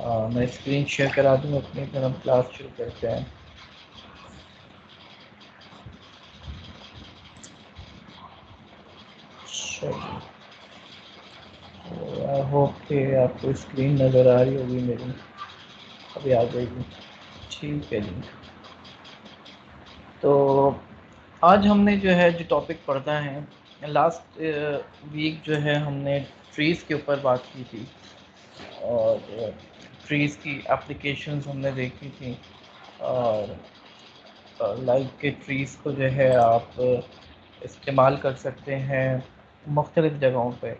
मैं screen share करा दूँ अपनी, फिर हम क्लास शुरू करते हैं। चलिए, आई होप कि आपको स्क्रीन नज़र आ रही होगी मेरी, अभी आ जाएगी। ठीक है जी। तो आज हमने जो है जो टॉपिक पढ़ना है, लास्ट वीक जो है हमने ट्रीज़ के ऊपर बात की थी और ट्रीज़ की एप्लीकेशंस हमने देखी थी। और लाइक के ट्रीज़ को जो है आप इस्तेमाल कर सकते हैं मुख्तलिफ़ जगहों पे।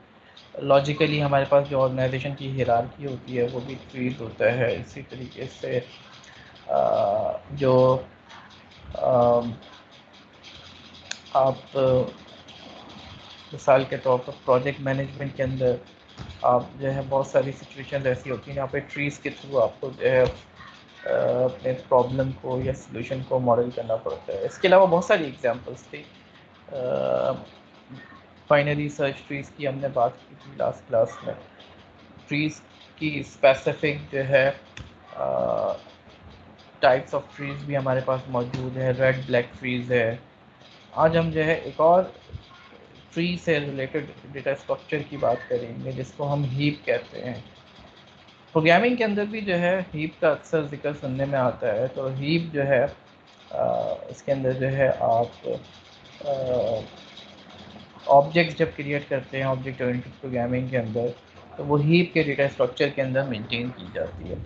लॉजिकली हमारे पास जो ऑर्गेनाइजेशन की हियरार्की होती है वो भी ट्रीज़ होता है। इसी तरीके से जो आप मिसाल के तौर पर प्रोजेक्ट मैनेजमेंट के अंदर आप जो है बहुत सारी सिचुएशन ऐसी होती हैं जहाँ पे ट्रीज़ के थ्रू आपको जो है अपने प्रॉब्लम को या सलूशन को मॉडल करना पड़ता है। इसके अलावा बहुत सारी एग्जांपल्स थी। बाइनरी सर्च ट्रीज़ की हमने बात की थी लास्ट क्लास में। ट्रीज़ की स्पेसिफिक जो है टाइप्स ऑफ ट्रीज़ भी हमारे पास मौजूद है। रेड ब्लैक ट्रीज़ है। आज हम जो है एक और ट्री से रिलेटेड डेटा स्ट्रक्चर की बात करेंगे जिसको हम हीप कहते हैं। प्रोग्रामिंग के अंदर भी जो है हीप का अक्सर जिक्र सुनने में आता है। तो हीप जो है इसके अंदर जो है आप ऑब्जेक्ट्स जब क्रिएट करते हैं ऑब्जेक्ट ओरिएंटेड प्रोग्रामिंग के अंदर, तो वो हीप के डेटा स्ट्रक्चर के अंदर मेंटेन की जाती है।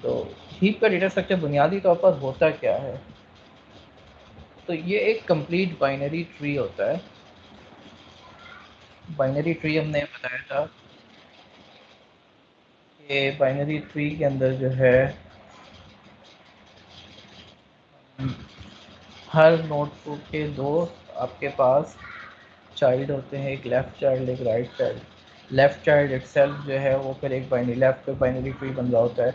तो हीप का डेटा स्ट्रक्चर बुनियादी तौर पर होता क्या है? तो ये एक कंप्लीट बाइनरी ट्री होता है। बाइनरी ट्री हमने बताया था कि बाइनरी ट्री के अंदर जो है हर नोटबुक के दो आपके पास चाइल्ड होते हैं, एक लेफ़्ट चाइल्ड एक right child. Left child itself जो है वो फिर एक बाइनरी, लेफ़्ट पे बाइनरी ट्री बन रहा होता है,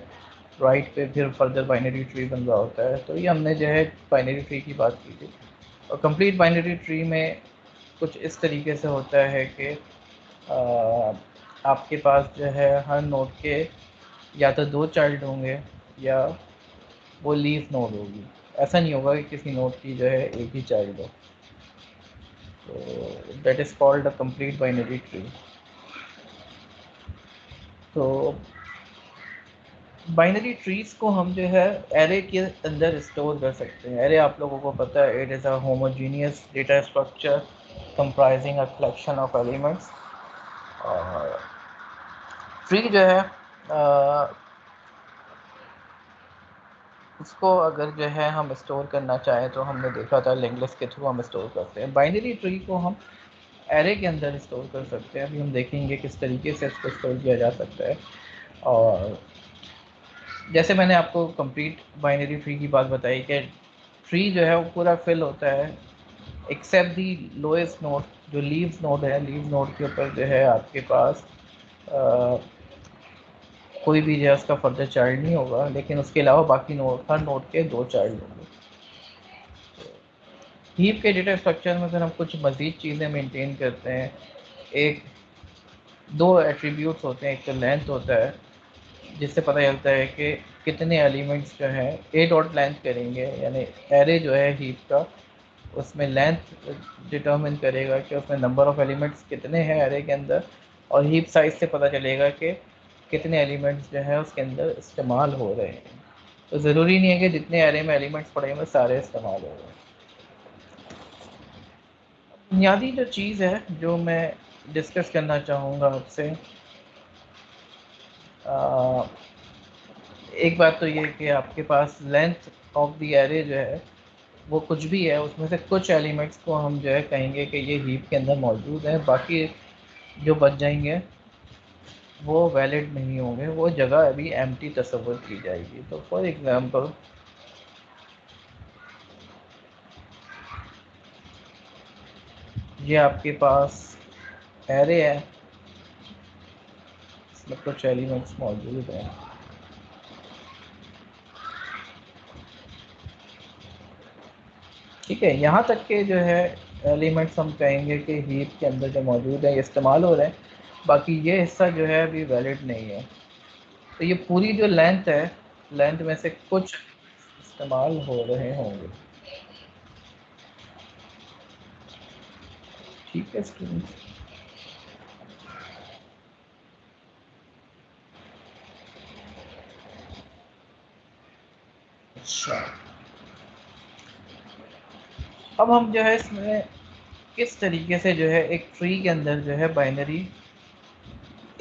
राइट पे फिर फर्दर बाइनरी ट्री बन रहा होता है। तो ये हमने जो है बाइनरी ट्री की बात की थी। और कंप्लीट बाइनरी ट्री में कुछ इस तरीके से होता है कि आपके पास जो है हर नोड के या तो दो चाइल्ड होंगे या वो लीफ नोड होगी। ऐसा नहीं होगा कि किसी नोड की जो है एक ही चाइल्ड हो। तो that is called a complete binary tree. तो बाइनरी ट्रीज़ को हम जो है एरे के अंदर स्टोर कर सकते हैं। एरे आप लोगों को पता है, it is a homogeneous data structure comprising a collection of elements. और ट्री जो है उसको अगर जो है हम स्टोर करना चाहें तो हमने देखा था लिंक लिस्ट के थ्रू हम स्टोर करते हैं। बाइनरी ट्री को हम एरे के अंदर स्टोर कर सकते हैं। अभी हम देखेंगे किस तरीके से इसको स्टोर किया जा सकता है। और जैसे मैंने आपको कंप्लीट बाइनरी ट्री की बात बताई कि ट्री जो है वो पूरा फिल होता है एक्सेप्ट दी लोएस्ट नोड। जो लीव्स नोड है, लीव नोड के ऊपर जो है आपके पास कोई भी जो है उसका फर्दर चाइल्ड नहीं होगा, लेकिन उसके अलावा बाकी नोड, हर नोड के दो चाइल्ड होंगे। हीप के डेटा स्ट्रक्चर में फिर हम कुछ मज़ीद चीज़ें मेंटेन करते हैं। एक दो एट्रीब्यूट्स होते हैं, एक तो लेंथ होता है जिससे पता चलता है कि कितने एलिमेंट्स जो हैं ए डॉट लेंथ करेंगे, यानी एरे जो है हीप का उसमें लेंथ डिटरमिन करेगा कि उसमें नंबर ऑफ़ एलिमेंट्स कितने हैं एरे के अंदर। और हीप साइज़ से पता चलेगा कि कितने एलिमेंट्स जो है उसके अंदर इस्तेमाल हो रहे हैं। तो ज़रूरी नहीं है कि जितने एरे में एलिमेंट्स पड़े हुए सारे इस्तेमाल हो रहे हैं। बुनियादी जो चीज़ है जो मैं डिस्कस करना चाहूँगा आपसे, एक बात तो ये कि आपके पास लेंथ ऑफ द एरे जो है वो कुछ भी है, उसमें से कुछ एलिमेंट्स को हम जो है कहेंगे कि ये हीप के अंदर मौजूद हैं, बाकी जो बच जाएंगे वो वैलिड नहीं होंगे, वो जगह अभी एम्प्टी तस्वुर की जाएगी। तो फॉर एग्ज़ाम्पल ये आपके पास एरे है, इसमें कुछ एलिमेंट्स मौजूद हैं। ठीक है, यहाँ तक के जो है एलिमेंट्स हम कहेंगे कि हीप के अंदर जो मौजूद है ये इस्तेमाल हो रहे हैं, बाकी ये हिस्सा जो है अभी वैलिड नहीं है। तो ये पूरी जो लेंथ है, लेंथ में से कुछ इस्तेमाल हो रहे होंगे। ठीक है स्टूडेंट्स। अच्छा, अब हम जो है इसमें किस तरीके से जो है एक ट्री के अंदर जो है बाइनरी,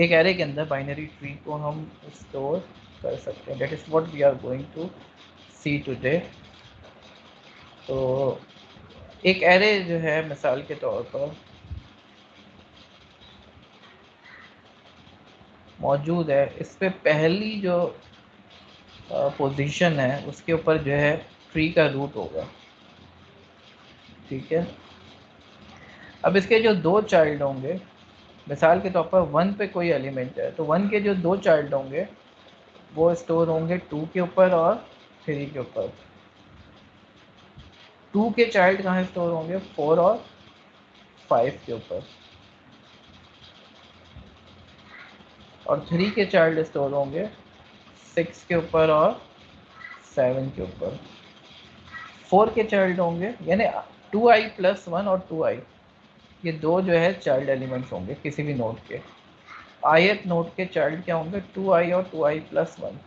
एक एरे के अंदर बाइनरी ट्री को हम स्टोर कर सकते हैं। That is what we are going to see today. तो एक एरे जो है मिसाल के तौर पर मौजूद है, इस पे पहली जो पोजीशन है उसके ऊपर जो है ट्री का रूट होगा। ठीक है, अब इसके जो दो चाइल्ड होंगे, मिसाल के तौर पर वन पे कोई एलिमेंट है तो वन के जो दो चाइल्ड होंगे वो स्टोर होंगे टू के ऊपर और थ्री के ऊपर। टू के चाइल्ड कहाँ स्टोर होंगे, फोर और फाइव के ऊपर। और थ्री के चाइल्ड स्टोर होंगे सिक्स के ऊपर और सेवन के ऊपर। फोर के चाइल्ड होंगे यानी टू आई प्लस वन और टू आई, ये दो जो है चाइल्ड एलिमेंट्स होंगे किसी भी नोड के। ith नोड के चाइल्ड क्या होंगे, टू आई और टू आई प्लस वन।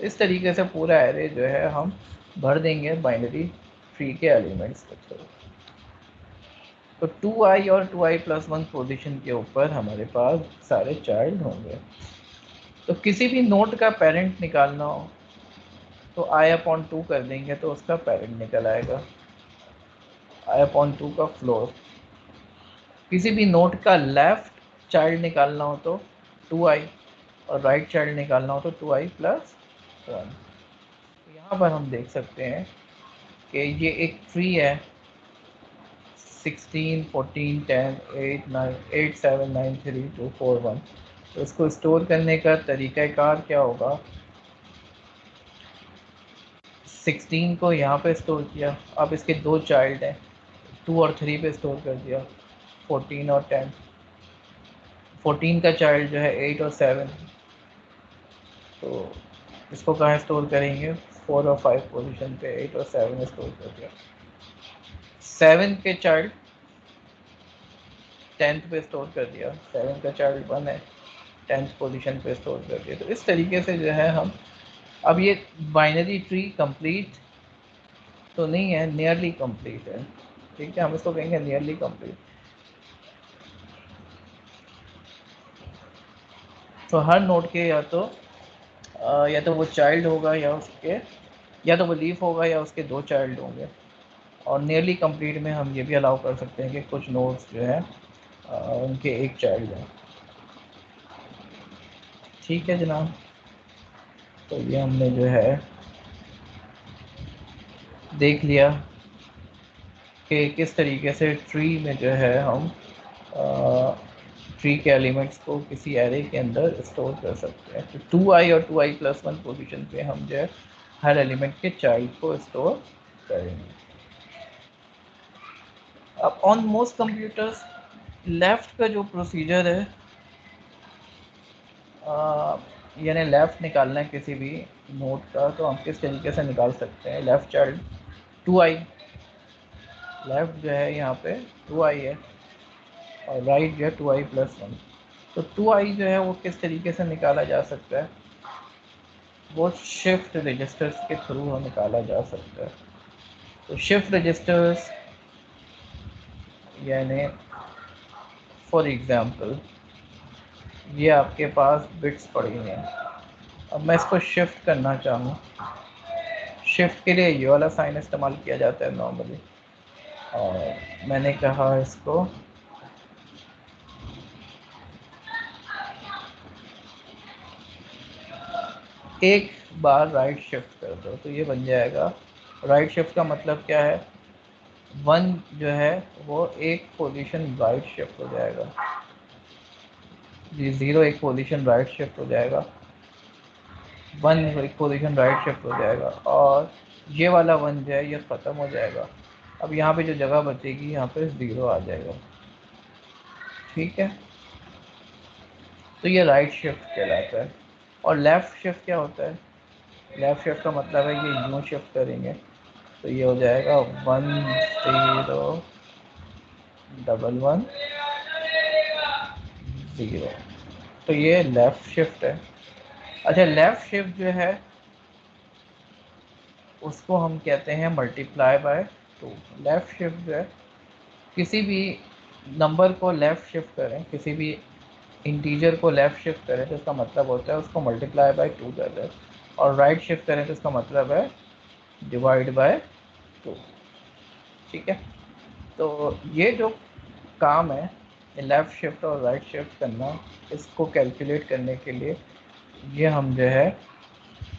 इस तरीके से पूरा एरे जो है हम भर देंगे बाइनरी ट्री के एलिमेंट्स के थ्रू। तो टू आई और two I plus one position के ऊपर हमारे पास सारे चाइल्ड होंगे। तो किसी भी नोड का पेरेंट निकालना हो तो आई अपॉन टू कर देंगे तो उसका पेरेंट निकल आएगा, आई अपॉन टू का फ्लोर। किसी भी नोड का लेफ्ट चाइल्ड निकालना हो तो टू आई, और राइट चाइल्ड निकालना हो तो टू आई प्लस वन। यहाँ पर हम देख सकते हैं कि ये एक ट्री है, 16 14 10 8 9 8 7 9 3 2 4 1। तो इसको स्टोर करने का तरीक़ाकार क्या होगा, 16 को यहाँ पे स्टोर किया, अब इसके दो चाइल्ड हैं, टू और थ्री पे स्टोर कर दिया, 14 और 10। 14 का चाइल्ड जो है 8 और 7, तो इसको कहाँ स्टोर करेंगे, 4 और 5 पोजीशन पे 8 और 7 स्टोर कर दिया। 7 के चाइल्ड 10th पे स्टोर कर दिया, 7 का चाइल्ड 1 है, 10th पोजीशन पे स्टोर कर दिया। तो इस तरीके से जो है हम, अब ये बाइनरी ट्री कंप्लीट तो नहीं है, नियरली कंप्लीट है। ठीक है, हम इसको कहेंगे नियरली कंप्लीट। तो हर नोड के या तो वो चाइल्ड होगा या उसके, या तो वो लीफ होगा या उसके दो चाइल्ड होंगे। और नियरली कंप्लीट में हम ये भी अलाउ कर सकते हैं कि कुछ नोड्स जो है उनके एक चाइल्ड हैं। ठीक है जनाब, तो ये हमने जो है देख लिया कि किस तरीके से ट्री में जो है हम ट्री के एलिमेंट्स को किसी एरे के अंदर स्टोर कर सकते हैं। तो टू आई और two I plus one position पे हम जो है हर एलिमेंट के चाइल्ड को स्टोर करेंगे। अब ऑन मोस्ट कंप्यूटर्स लेफ़्ट का जो प्रोसीजर है, यानी लेफ़्ट निकालना है किसी भी नोड का, तो हम किस तरीके से निकाल सकते हैं। Left child two I, left जो है यहाँ पे टू आई है और राइट जो है टू आई प्लस वन। तो टू आई जो है वो किस तरीके से निकाला जा सकता है, वो शिफ्ट रजिस्टर्स के थ्रू हम निकाला जा सकता है। तो शिफ्ट रजिस्टर्स यानी फॉर एग्ज़ाम्पल ये आपके पास बिट्स पड़ी हैं, अब मैं इसको शिफ्ट करना चाहूँ, शिफ्ट के लिए ये वाला साइन इस्तेमाल किया जाता है नॉर्मली। और मैंने कहा इसको एक बार राइट शिफ्ट कर दो तो ये बन जाएगा। राइट शिफ्ट का मतलब क्या है, वन जो है वो एक पोजीशन राइट शिफ्ट हो जाएगा, जी ज़ीरो एक पोजीशन राइट शिफ्ट हो जाएगा, वन एक पोजीशन राइट शिफ्ट हो जाएगा, और ये वाला वन जो है ये ख़त्म हो जाएगा। अब यहाँ पे जो जगह बचेगी यहाँ पे ज़ीरो आ जाएगा। ठीक है, तो ये राइट शिफ्ट कहलाता है। और लेफ़्ट शिफ्ट क्या होता है? लेफ़्ट शिफ्ट का मतलब है ये यूँ शिफ्ट करेंगे तो ये हो जाएगा 1011 0। तो ये लेफ़्ट शिफ्ट है। अच्छा, लेफ़्ट शिफ्ट जो है उसको हम कहते हैं मल्टीप्लाई बाय 2। लेफ़्ट शिफ्ट जो है, किसी भी नंबर को लेफ़्ट शिफ्ट करें, किसी भी इंटीजर को लेफ़्ट शिफ्ट करें तो इसका मतलब होता है उसको मल्टीप्लाई बाय 2 कर रहे हैं, और राइट शिफ्ट करें तो इसका मतलब है डिवाइड बाय 2। ठीक है, तो ये जो काम है लेफ़्ट शिफ्ट और राइट शिफ्ट करना, इसको कैलकुलेट करने के लिए ये हम जो है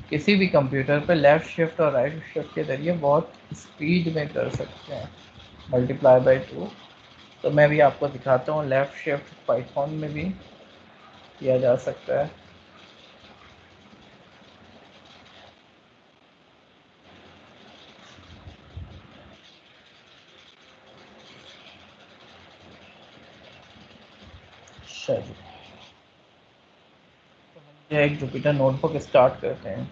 किसी भी कंप्यूटर पे लेफ़्ट शिफ्ट और राइट शिफ्ट के ज़रिए बहुत स्पीड में कर सकते हैं, मल्टीप्लाई बाय 2। तो मैं भी आपको दिखाता हूँ, लेफ़्ट शिफ्ट पाइथन में भी किया जा सकता है। चलिए, ये एक जुपिटर नोटबुक स्टार्ट करते हैं।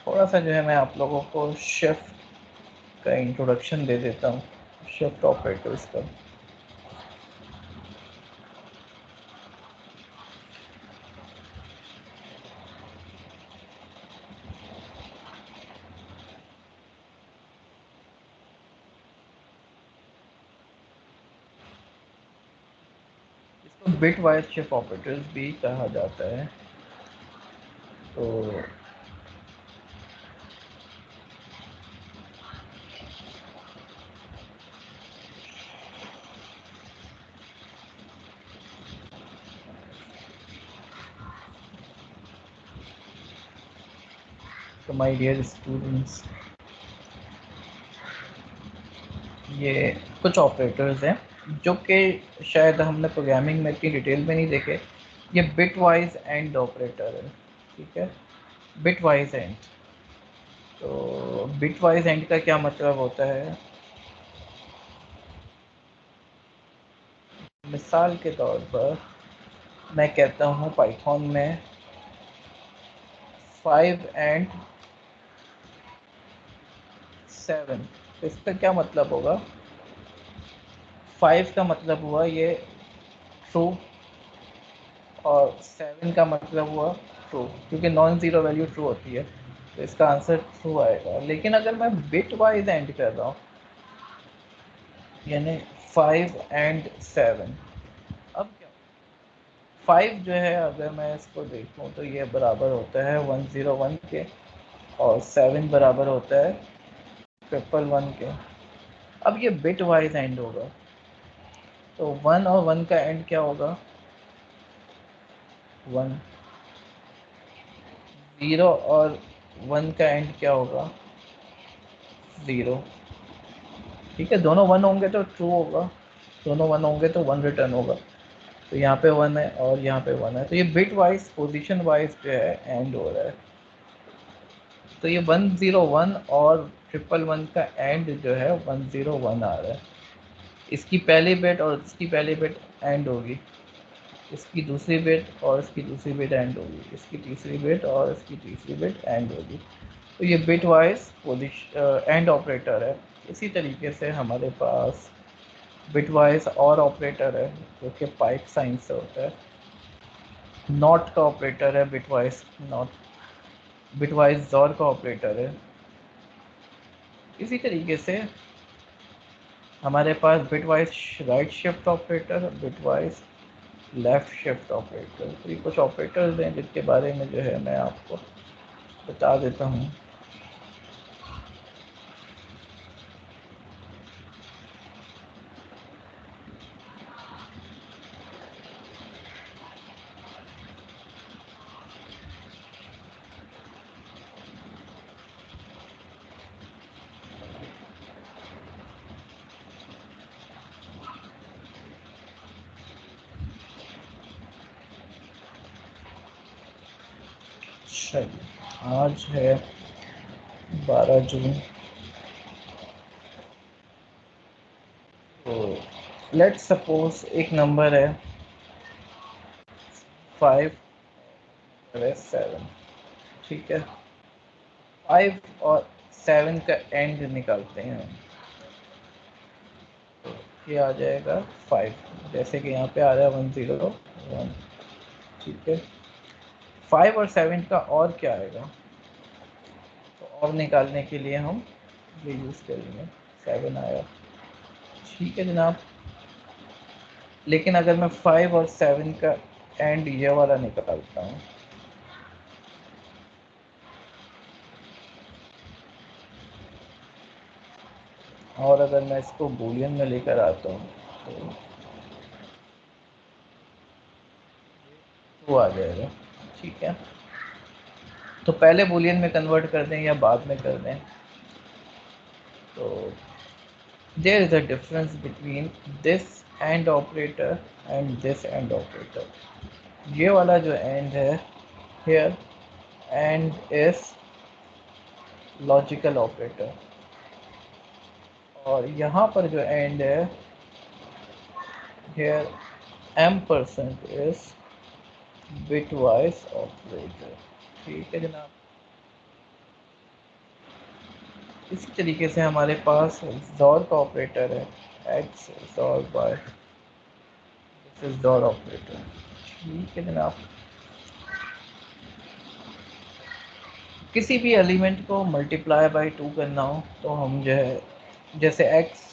थोड़ा सा जो है मैं आप लोगों को शिफ्ट का इंट्रोडक्शन दे देता हूँ, शिफ्ट ऑपरेटर्स का। इसको बिट वाइज शिफ्ट ऑपरेटर्स भी कहा जाता है। तो माय डियर स्टूडेंट्स, ये कुछ ऑपरेटर्स हैं जो कि शायद हमने प्रोग्रामिंग में इतनी डिटेल में नहीं देखे। ये बिट वाइज एंड ऑपरेटर है। ठीक है, बिट वाइज एंड। तो बिट वाइज एंड का क्या मतलब होता है? मिसाल के तौर पर मैं कहता हूँ पाइथन में 5 and 7। तो इसका क्या मतलब होगा? 5 का मतलब हुआ ये ट्रू, और 7 का मतलब हुआ ट्रू, क्योंकि नॉन ज़ीरो वैल्यू ट्रू होती है, तो इसका आंसर ट्रू आएगा। लेकिन अगर मैं बिट वाइज एंड कर रहा हूँ, यानी 5 and 7, अब क्या? 5 जो है अगर मैं इसको देखूँ तो ये बराबर होता है 101 के, और 7 बराबर होता है 111 के। अब ये बिट वाइज एंड होगा, तो 1 और 1 का एंड क्या होगा? 1। 0 और 1 का एंड क्या होगा? 0। ठीक है, दोनों 1 होंगे तो ट्रू होगा, दोनों 1 होंगे तो 1 रिटर्न होगा। तो यहाँ पे 1 है और यहाँ पे 1 है, तो ये बिट वाइज पोजीशन वाइज जो है एंड हो रहा है। तो ये 101 और 111 का एंड जो है 101 आ रहा है। इसकी पहली बिट और इसकी पहली बिट एंड होगी, इसकी दूसरी बिट और इसकी दूसरी बिट एंड होगी, इसकी तीसरी बिट और इसकी तीसरी बिट एंड होगी। तो ये bit wise position and operator है। इसी तरीके से हमारे पास बिटवाइज और ऑपरेटर है जो कि पाइप साइन से होता है। नॉट का ऑपरेटर है बिटवाइज नॉट, बिटवाइज जॉर का ऑपरेटर है। इसी तरीके से हमारे पास bitwise right shift operator, bitwise left shift operator. तो ये कुछ ऑपरेटर्स हैं जिनके बारे में जो है मैं आपको बता देता हूँ। चलिए आज है 12 जून। तो लेट्स सपोज एक नंबर है 5 है 7। ठीक है, 5 और 7 का एंड निकालते हैं हम। तो ये आ जाएगा 5, जैसे कि यहाँ पे आ रहा है 101। ठीक है, 5 और 7 का और क्या आएगा, तो और निकालने के लिए हम ये यूज़ करेंगे। 7 आया, ठीक है जनाब। लेकिन अगर मैं 5 और 7 का एंड ये वाला निकालता हूँ, और अगर मैं इसको बूलियन में लेकर आता हूँ तो 2 आ जाएगा। ठीक है, तो पहले बूलियन में कन्वर्ट कर दें या बाद में कर दें, तो there is a difference between this and operator and this and operator. ये वाला जो एंड है here, and is logical operator, और यहाँ पर जो एंड है here M% is bitwise operator. ठीक है जनाब, इसी तरीके से हमारे पास XOR का ऑपरेटर है, X XOR by this is dot operator. ठीक है जनाब, किसी भी एलिमेंट को मल्टीप्लाई बाय 2 करना हो तो हम जो है, जैसे x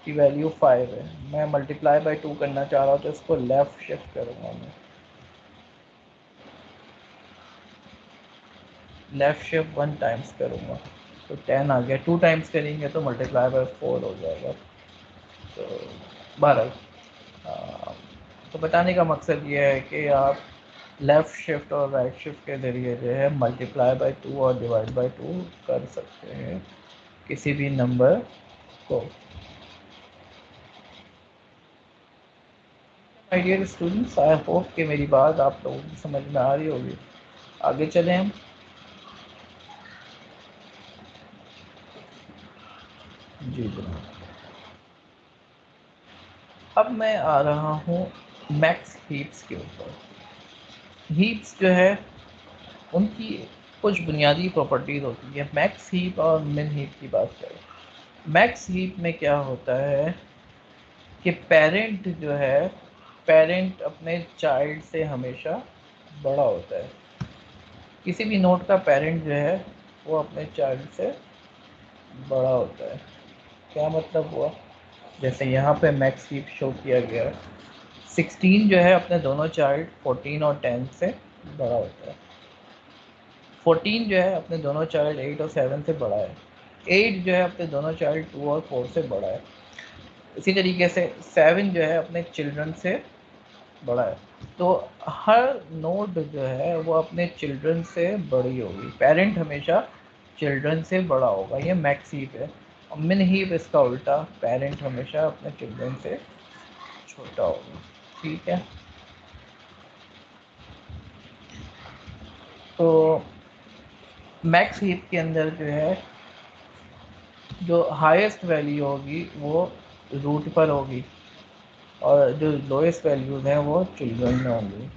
की वैल्यू 5 है, मैं मल्टीप्लाई बाय 2 करना चाह रहा हूँ तो इसको लेफ़्ट शिफ्ट करूँगा, मैं लेफ़्ट शिफ्ट 1 टाइम्स करूँगा तो 10 आ गया। 2 टाइम्स करेंगे तो मल्टीप्लाई बाय 4 हो जाएगा। तो 12। तो बताने का मकसद ये है कि आप लेफ़्ट शिफ्ट और राइट शिफ्ट के ज़रिए जो है मल्टीप्लाई बाय 2 और डिवाइड बाय 2 कर सकते हैं किसी भी नंबर को। My dear students, I hope कि मेरी बात आप लोगों की समझ में आ रही होगी। आगे चलें हम। जी जनाब, अब मैं आ रहा हूँ मैक्स हीप्स के ऊपर। हीप्स जो है उनकी कुछ बुनियादी प्रॉपर्टीज़ होती है। मैक्स हीप और मिन हीप की बात करें, मैक्स हीप में क्या होता है कि पेरेंट जो है, पेरेंट अपने चाइल्ड से हमेशा बड़ा होता है। किसी भी नोड का पेरेंट जो है वो अपने चाइल्ड से बड़ा होता है। क्या मतलब हुआ, जैसे यहाँ पे मैक्स हीप शो किया गया है, 16 जो है अपने दोनों चाइल्ड 14 और 10 से बड़ा होता है। 14 जो है अपने दोनों चाइल्ड 8 और 7 से बड़ा है। 8 जो है अपने दोनों चाइल्ड 2 और 4 से बड़ा है। इसी तरीके से 7 जो है अपने चिल्ड्रन से बड़ा है। तो हर नोड जो है वो अपने चिल्ड्रन से बड़ी होगी। पेरेंट हमेशा चिल्ड्रन से बड़ा होगा, ये मैक्स हीप है। और मिन हीप इसका उल्टा, पेरेंट हमेशा अपने चिल्ड्रन से छोटा होगा। ठीक है, तो मैक्स हीप के अंदर जो है जो हाईएस्ट वैल्यू होगी वो रूट पर होगी, और जो लोएस्ट वैल्यूज़ हैं वो चिल्ड्रन में होंगी।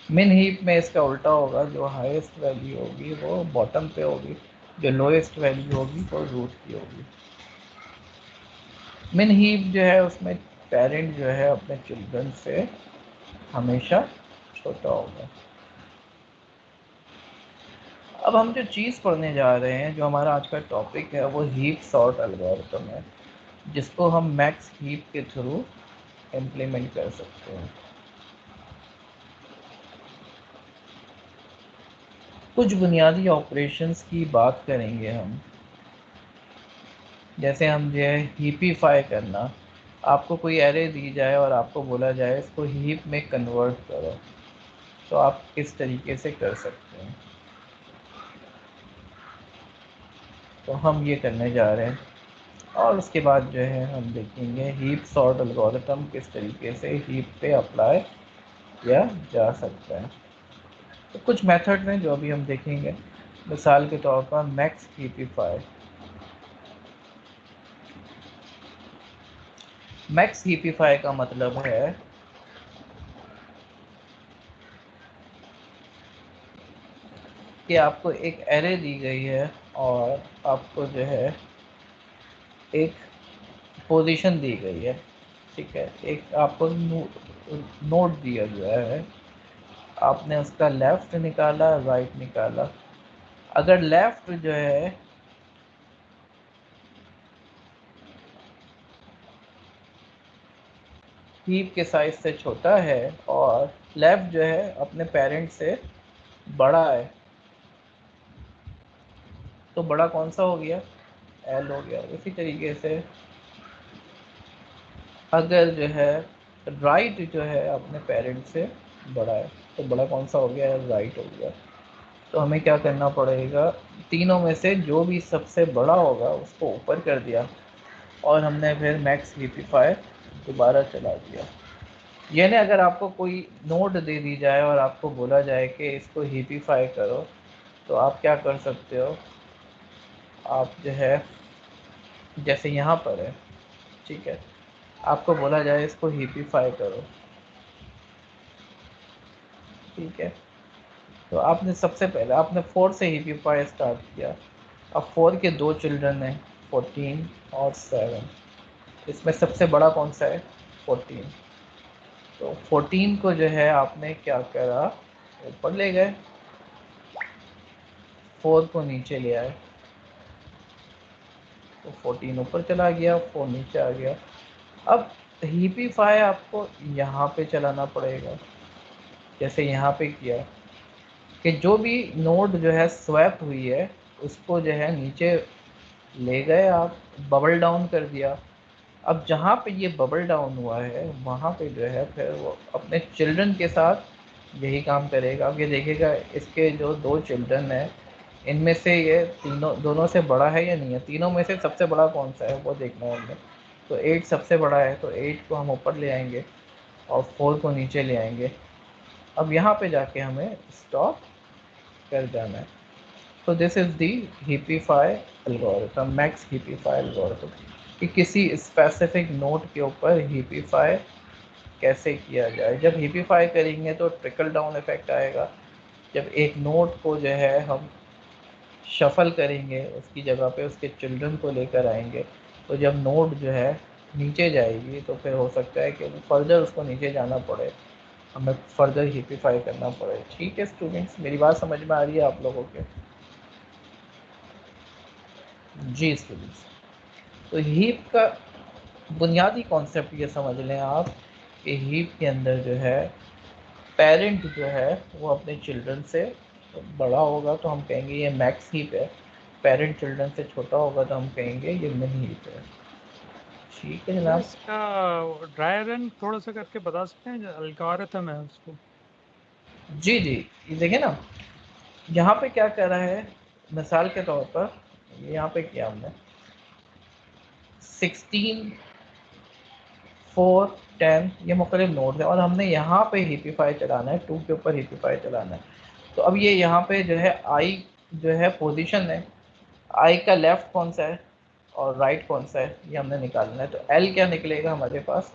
मिन हीप में इसका उल्टा होगा, जो हाईएस्ट वैल्यू होगी वो बॉटम पे होगी, जो लोएस्ट वैल्यू होगी वो रूट की होगी। मिन हीप जो है उसमें पेरेंट जो है अपने चिल्ड्रन से हमेशा छोटा होगा। अब हम जो चीज़ पढ़ने जा रहे हैं, जो हमारा आज का टॉपिक है, वो हीप सॉर्ट एल्गोरिथम है, जिसको हम मैक्स हीप के थ्रू इम्प्लीमेंट कर सकते हैं। कुछ बुनियादी ऑपरेशंस की बात करेंगे हम, जैसे हम जो है हीपीफाई करना। आपको कोई एरे दी जाए और आपको बोला जाए इसको हीप में कन्वर्ट करो, तो आप किस तरीके से कर सकते हैं, तो हम ये करने जा रहे हैं। और उसके बाद जो है हम देखेंगे हीप सॉर्ट एल्गोरिथम किस तरीके से हीप पे अप्लाई किया जा सकता है। तो कुछ मेथड हैं जो अभी हम देखेंगे। मिसाल के तौर पर मैक्स हीपीफाई। मैक्स हीपीफाई का मतलब है कि आपको एक एरे दी गई है और आपको जो है एक पोजीशन दी गई है, ठीक है। एक आपको नोट दिया गया है, आपने उसका लेफ़्ट निकाला, राइट निकाला। अगर लेफ़्ट जो है हीप के साइज़ से छोटा है और लेफ़्ट जो है अपने पेरेंट से बड़ा है, तो बड़ा कौन सा हो गया? एल हो गया। इसी तरीके से अगर जो है राइट जो है अपने पेरेंट से बड़ा है, तो बड़ा कौन सा हो गया? राइट हो गया। तो हमें क्या करना पड़ेगा? तीनों में से जो भी सबसे बड़ा होगा उसको ऊपर कर दिया और हमने फिर मैक्स हीपीफाई दोबारा चला दिया। यानी अगर आपको कोई नोड दे दी जाए और आपको बोला जाए कि इसको हीपीफाई करो, तो आप क्या कर सकते हो? आप जो है जैसे यहाँ पर है, ठीक है, आपको बोला जाए इसको हीपीफाई करो, ठीक है। तो आपने सबसे पहले आपने 4 से हीपीफाई स्टार्ट किया। अब 4 के दो चिल्ड्रन हैं, 14 और 7। इसमें सबसे बड़ा कौन सा है? 14। तो 14 को जो है आपने क्या करा? ऊपर ले गए, 4 को नीचे ले आए, तो 14 ऊपर चला गया, 4 नीचे आ गया। अब हीपीफाई आपको यहाँ पे चलाना पड़ेगा, जैसे यहाँ पे किया कि जो भी नोड जो है स्वैप हुई है उसको जो है नीचे ले गए आप, बबल डाउन कर दिया। अब जहाँ पे ये बबल डाउन हुआ है वहाँ पे जो है फिर वो अपने चिल्ड्रन के साथ यही काम करेगा। अब ये देखेगा इसके जो दो चिल्ड्रन हैं इनमें से ये तीनों दोनों से बड़ा है या नहीं है, तीनों में से सबसे बड़ा कौन सा है वो देखना है हमें। तो 8 सबसे बड़ा है, तो 8 को हम ऊपर ले आएंगे और 4 को नीचे ले आएंगे। अब यहाँ पे जाके हमें स्टॉप कर जाना है। तो this is the heapify algorithm, max heapify algorithm, कि किसी स्पेसिफिक नोट के ऊपर हीपीफाई कैसे किया जाए। जब हीपीफाई करेंगे तो ट्रिकल डाउन इफेक्ट आएगा। जब एक नोट को जो है हम शफल करेंगे, उसकी जगह पे उसके चिल्ड्रन को लेकर आएंगे, तो जब नोट जो है नीचे जाएगी तो फिर हो सकता है कि फर्दर उसको नीचे जाना पड़े, हमें फर्दर हीपीफाई करना पड़े। ठीक है स्टूडेंट्स, मेरी बात समझ में आ रही है आप लोगों के? जी स्टूडेंट्स, तो हीप का बुनियादी कॉन्सेप्ट ये समझ लें आप कि हीप के अंदर जो है पेरेंट जो है वो अपने चिल्ड्रन से बड़ा होगा तो हम कहेंगे ये मैक्स हीप है, पेरेंट चिल्ड्रन से छोटा होगा तो हम कहेंगे ये मिन हीप है। ठीक है सर जनाब। इसका ड्राई रन थोड़ा सा करके बता सकते हैं, जो एल्गोरिथम है उसको। जी जी, ये देखिए ना, यहाँ पे क्या कर रहा है, मिसाल के तौर पर यहाँ पे किया हमने 16, 4, 10 ये मुख्तलिफ नोड है और हमने यहाँ पे हीपीफाई चलाना है, 2 के ऊपर हीपीफाई चलाना है। तो अब ये यहाँ पे जो है आई जो है पोजीशन है, आई का लेफ्ट कौन सा है और राइट कौन सा है ये हमने निकालना है। तो एल क्या निकलेगा हमारे पास?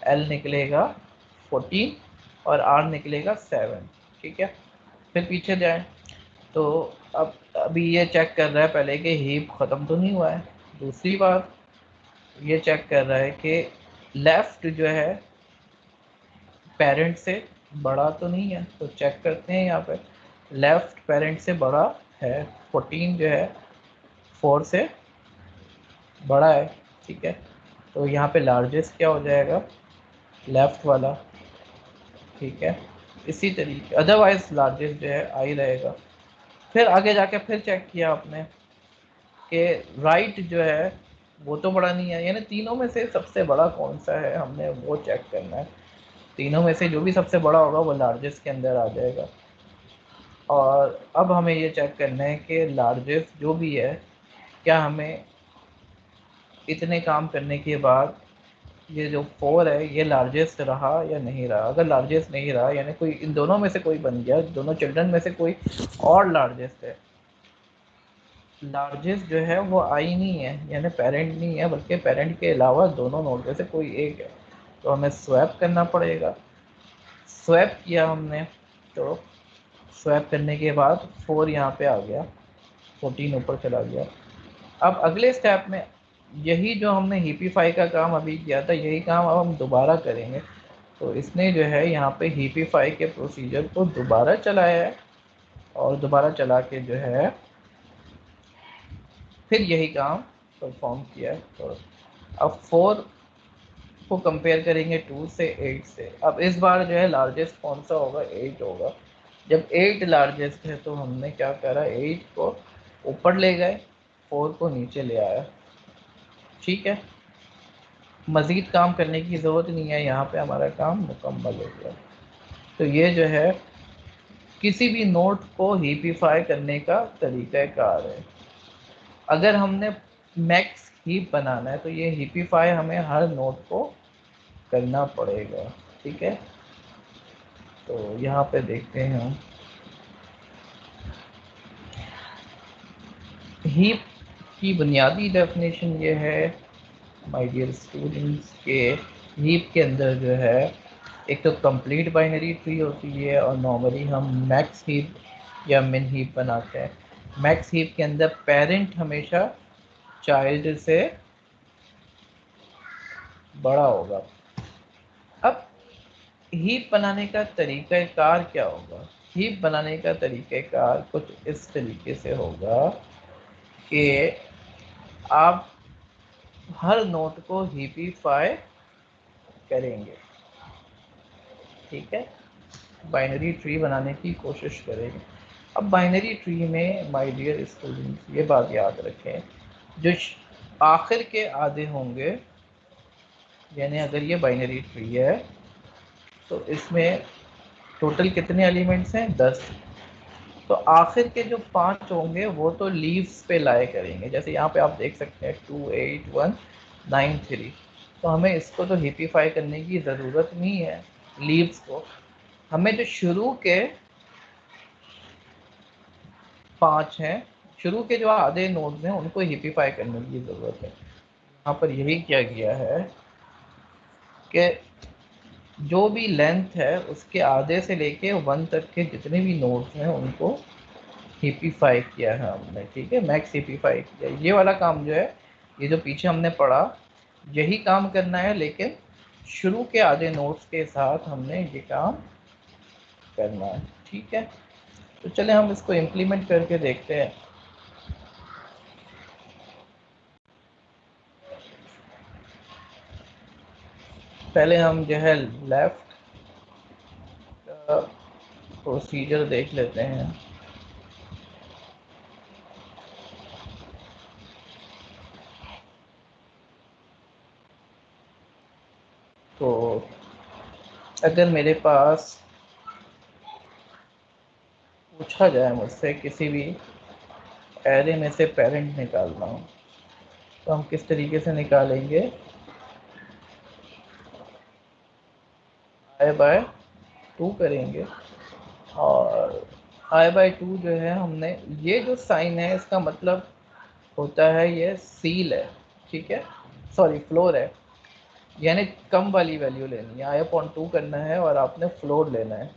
एल निकलेगा 14 और आर निकलेगा 7, ठीक है। फिर पीछे जाएं तो अब अभी ये चेक कर रहा है पहले कि हीप ख़त्म तो नहीं हुआ है। दूसरी बात ये चेक कर रहा है कि लेफ़्ट जो है पेरेंट से बड़ा तो नहीं है, तो चेक करते हैं यहाँ पे लेफ़्ट पेरेंट से बड़ा है, 14 जो है 4 से बड़ा है, ठीक है। तो यहाँ पे लार्जेस्ट क्या हो जाएगा? लेफ़्ट वाला, ठीक है। इसी तरीके अदरवाइज लार्जेस्ट जो है आई रहेगा। फिर आगे जाके फिर चेक किया आपने कि राइट जो है वो तो बड़ा नहीं है, यानी तीनों में से सबसे बड़ा कौन सा है हमने वो चेक करना है। तीनों में से जो भी सबसे बड़ा होगा वो लार्जेस्ट के अंदर आ जाएगा। और अब हमें ये चेक करना है कि लार्जेस्ट जो भी है क्या हमें इतने काम करने के बाद ये जो 4 है ये लार्जेस्ट रहा या नहीं रहा। अगर लार्जेस्ट नहीं रहा यानी कोई इन दोनों में से कोई बन गया, दोनों चिल्ड्रन में से कोई और लार्जेस्ट है, लार्जेस्ट जो है वो आई नहीं है यानी पेरेंट नहीं है, बल्कि पेरेंट के अलावा दोनों नोड में से कोई एक है, तो हमें स्वैप करना पड़ेगा। स्वैप किया हमने, तो स्वैप करने के बाद 4 यहाँ पे आ गया, 14 ऊपर चला गया। अब अगले स्टेप में यही जो हमने हीपीफाई का काम अभी किया था, यही काम अब हम दोबारा करेंगे। तो इसने जो है यहाँ पे हीपीफाई के प्रोसीजर को दोबारा चलाया है और दोबारा चला के जो है फिर यही काम परफॉर्म किया है। तो अब 4 को कंपेयर करेंगे 2 से 8 से। अब इस बार जो है लार्जेस्ट कौन सा होगा, 8 होगा। जब 8 लार्जेस्ट है तो हमने क्या करा, 8 को ऊपर ले गए, 4 को नीचे ले आया। ठीक है, मज़ीद काम करने की ज़रूरत नहीं है, यहाँ पे हमारा काम मुकम्मल हो गया। तो ये जो है किसी भी नोट को हीपीफाई करने का तरीक़ाकार है। अगर हमने मैक्स हीप बनाना है तो ये हीपीफाई हमें हर नोट को करना पड़ेगा। ठीक है, तो यहाँ पे देखते हैं हम हीप की बुनियादी डेफिनेशन ये है माय डियर स्टूडेंट्स के हीप के अंदर जो है एक तो कंप्लीट बाइनरी ट्री होती है और नॉर्मली हम मैक्स हीप या मिन हीप बनाते हैं। मैक्स हीप के अंदर पेरेंट हमेशा चाइल्ड से बड़ा होगा। अब हीप बनाने का तरीक़ाकार क्या होगा, हीप बनाने का तरीक़ाकार कुछ इस तरीके से होगा कि आप हर नोट को हीपीफाई करेंगे। ठीक है, बाइनरी ट्री बनाने की कोशिश करेंगे। अब बाइनरी ट्री में माय डियर स्टूडेंट्स ये बात याद रखें, जो आखिर के आधे होंगे, यानी अगर ये बाइनरी ट्री है तो इसमें टोटल कितने एलिमेंट्स हैं, 10। तो आखिर के जो 5 होंगे वो तो लीव्स पे लाए करेंगे, जैसे यहाँ पे आप देख सकते हैं 2 8 1 9 3। तो हमें इसको तो हिपिफाई करने की ज़रूरत नहीं है लीव्स को, हमें जो शुरू के 5 हैं, शुरू के जो आधे नोड्स हैं उनको हिपिफाई करने की ज़रूरत है। यहाँ पर यही किया गया है कि जो भी लेंथ है उसके आधे से लेके 1 तक के जितने भी नोड्स हैं उनको हिपिफाई किया है हमने। ठीक है, मैक्स हिपिफाई किया। ये वाला काम जो है, ये जो पीछे हमने पढ़ा, यही काम करना है, लेकिन शुरू के आधे नोट्स के साथ हमने ये काम करना है। ठीक है, तो चले हम इसको इम्प्लीमेंट करके देखते हैं। पहले हम जो है लेफ्ट का प्रोसीजर देख लेते हैं। तो अगर मेरे पास पूछा जाए मुझसे किसी भी एरे में से पेरेंट निकालना हो तो हम किस तरीके से निकालेंगे, i/2 करेंगे। और i/2 जो है हमने, ये जो साइन है इसका मतलब होता है ये सील है। ठीक है, सॉरी फ्लोर है, यानी कम वाली वैल्यू लेनी है, i/2 करना है और आपने फ्लोर लेना है।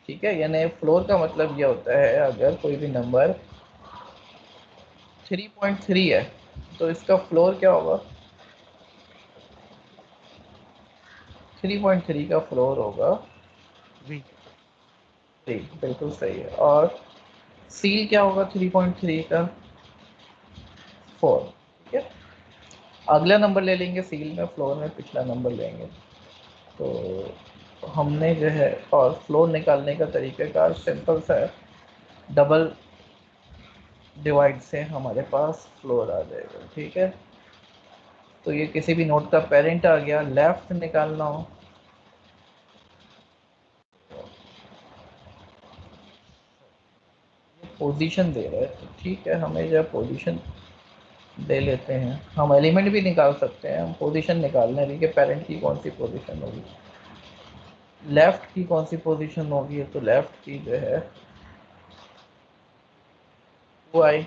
ठीक है, यानी फ्लोर का मतलब ये होता है अगर कोई भी नंबर 3.3 है तो इसका फ्लोर क्या होगा, 3.3 का फ्लोर होगा 3। बिल्कुल सही है। और सील क्या होगा 3.3 का, 4। ठीक है, अगला नंबर ले लेंगे सील में, फ्लोर में पिछला नंबर लेंगे। तो हमने जो है, और फ्लोर निकालने का तरीक़ाकार सिंपल सा है, डबल डिवाइड से हमारे पास फ्लोर आ जाएगा। ठीक है, तो ये किसी भी नोट का पेरेंट आ गया। लेफ्ट निकालना हो पोजीशन दे रहा है, तो ठीक है, हमें जो पोजीशन ले लेते हैं। हम एलिमेंट भी निकाल सकते हैं, हम पोजीशन निकालना है कि पेरेंट की कौन सी पोजीशन होगी, लेफ्ट की कौन सी पोजीशन होगी, तो लेफ्ट की जो है 2i,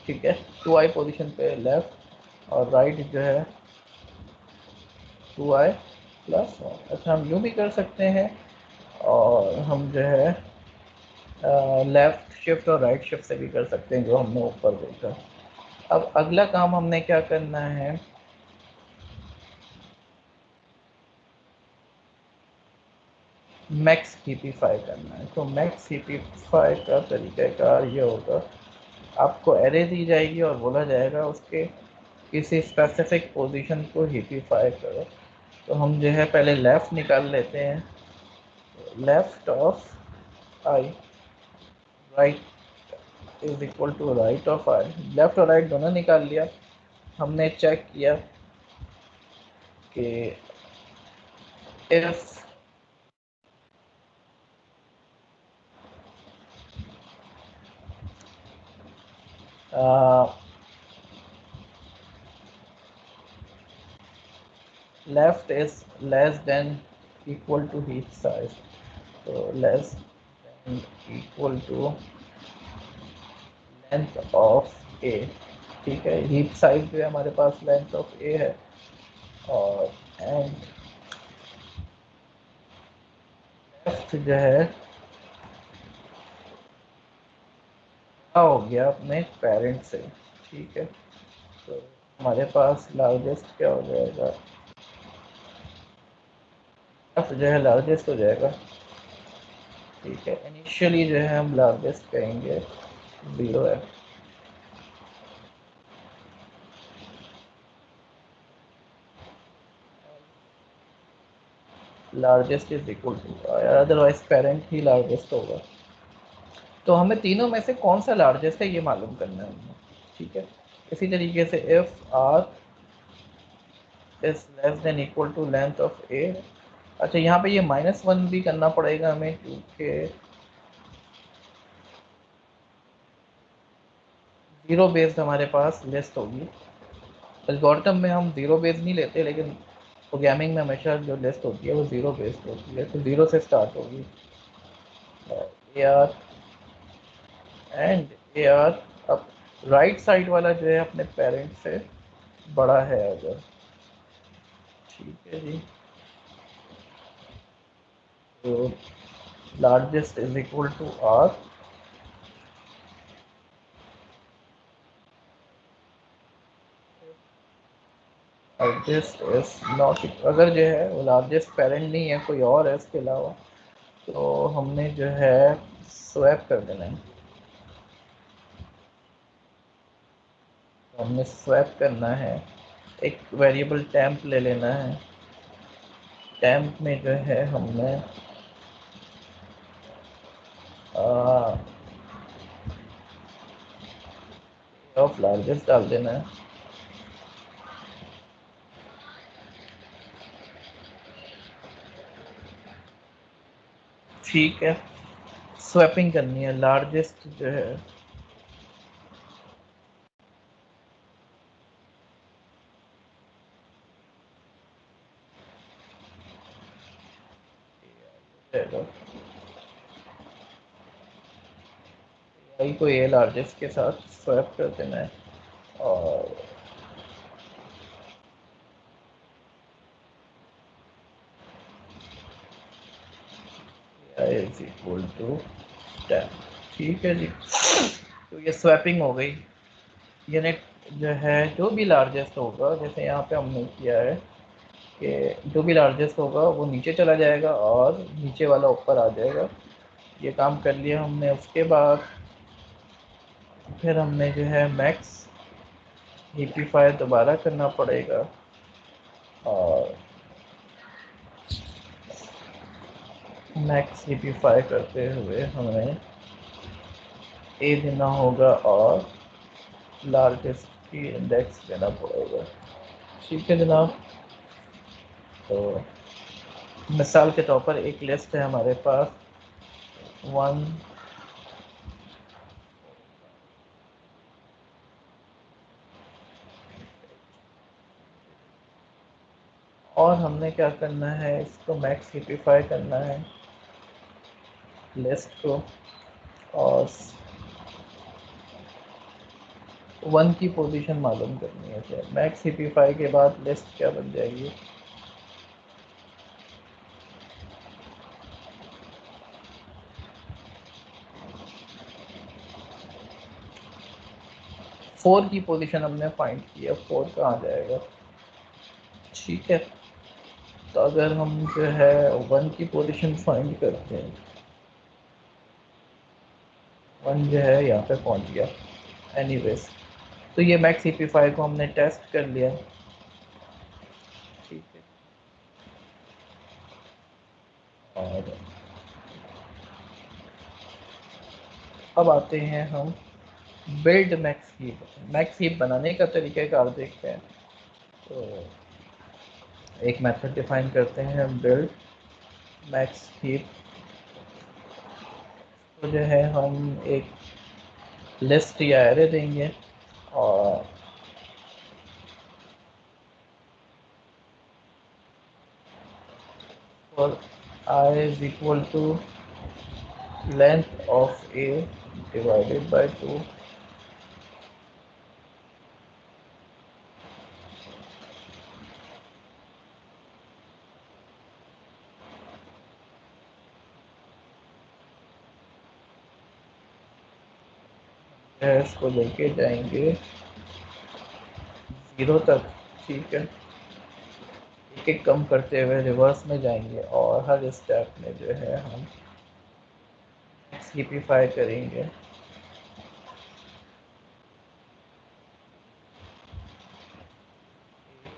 ठीक है, 2i पोजीशन पे लेफ्ट, और राइट जो है 2i प्लस 1। अच्छा, हम यूँ भी कर सकते हैं, और हम जो है लेफ़्ट शिफ्ट और राइट शिफ्ट से भी कर सकते हैं, जो हमने ऊपर देखा। अब अगला काम हमने क्या करना है, मैक्स हीपीफाई करना है। तो मैक्स हीपीफाई का तरीक़ाकार ये होगा, आपको एरे दी जाएगी और बोला जाएगा उसके किसी स्पेसिफिक पोजीशन को हीपीफाई करो। तो हम जो है पहले लेफ़्ट निकाल लेते हैं, left of i, right is equal to right of i. Left और राइट दोनों निकाल लिया। हमने चेक किया कि if left is less than equal to heap size, तो less than equal to length of A, ठीक है। हीप साइज जो है हमारे पास लेंथ ऑफ ए है, और एंड लेफ्ट जो है बड़ा हो गया अपने पेरेंट से, ठीक है। तो हमारे पास लार्जेस्ट क्या हो जाएगा, लेफ्ट जो है लार्जेस्ट हो जाएगा, ठीक है। इनिशियली जो है हम लार्जेस्ट कहेंगे 0 है, largest is equal to, otherwise parent ही लार्जेस्ट होगा। तो हमें तीनों में से कौन सा लार्जेस्ट है ये मालूम करना है हमें, ठीक है। इसी तरीके से if R is less than equal to length of A, अच्छा यहाँ पे ये -1 भी करना पड़ेगा हमें, क्योंकि ज़ीरो बेस्ड हमारे पास लिस्ट होगी। एल्गोरिथम में हम ज़ीरो बेस्ड नहीं लेते, लेकिन प्रोग्रामिंग में हमेशा जो लिस्ट होती है वो ज़ीरो बेस्ड होती है, तो ज़ीरो से स्टार्ट होगी। A R and A R, अब राइट साइड वाला जो है अपने पेरेंट से बड़ा है अगर, ठीक है जी, तो largest is equal to R, largest is not, अगर जो है वो लार्जेस्ट पेरेंट नहीं है, कोई और है इसके अलावा, तो हमने जो है स्वैप कर देना है। तो हमने स्वैप करना है, एक वेरिएबल टेम्प ले लेना है। टेम्प में जो है हमने ऑफ लार्जेस्ट डाल देना है, ठीक है। स्वैपिंग करनी है, लार्जेस्ट जो है आई को ए लार्जेस्ट के साथ स्वैप कर देना है, और इज इक्वल टू 10, ठीक है जी। तो ये स्वैपिंग हो गई, यानी जो है जो भी लार्जेस्ट होगा, जैसे यहाँ पे हमने किया है कि जो भी लार्जेस्ट होगा वो नीचे चला जाएगा और नीचे वाला ऊपर आ जाएगा। ये काम कर लिया हमने। उसके बाद फिर हमने जो है मैक्स हीपीफाई दोबारा करना पड़ेगा, और मैक्स हीपीफाई करते हुए हमें ए देना होगा और लार्जेस्ट की इंडेक्स देना पड़ेगा, ठीक है जनाब। तो मिसाल के तौर पर एक लिस्ट है हमारे पास 1, और हमने क्या करना है, इसको मैक्स सिंप्लीफाई करना है लिस्ट को, और 1 की पोजीशन मालूम करनी है। फिर मैक्स सिंप्लीफाई के बाद लिस्ट क्या बन जाएगी, फोर की पोजीशन हमने फाइंड किया, 4 कहाँ जाएगा। ठीक है, तो अगर हम जो है 1 की पोजीशन फाइंड करते हैं, 1 जो है यहाँ पे पहुँच गया। एनीवेज, तो ये मैक्स सिंप्लीफाई को हमने टेस्ट कर लिया। ठीक है, और अब आते हैं हम build max heap. Max heap बनाने का तरीक़ाकार देखते हैं। तो एक मेथड डिफाइन करते हैं, बिल्ड मैक्स हीप। तो जो है हम एक लिस्ट या एरे देंगे, और for I is equal to length of A divided by 2, इसको लेके जाएंगे 0 तक। ठीक है, एक एक कम करते हुए रिवर्स में जाएंगे, और हर स्टेप में जो है हम सिंप्लीफाई करेंगे।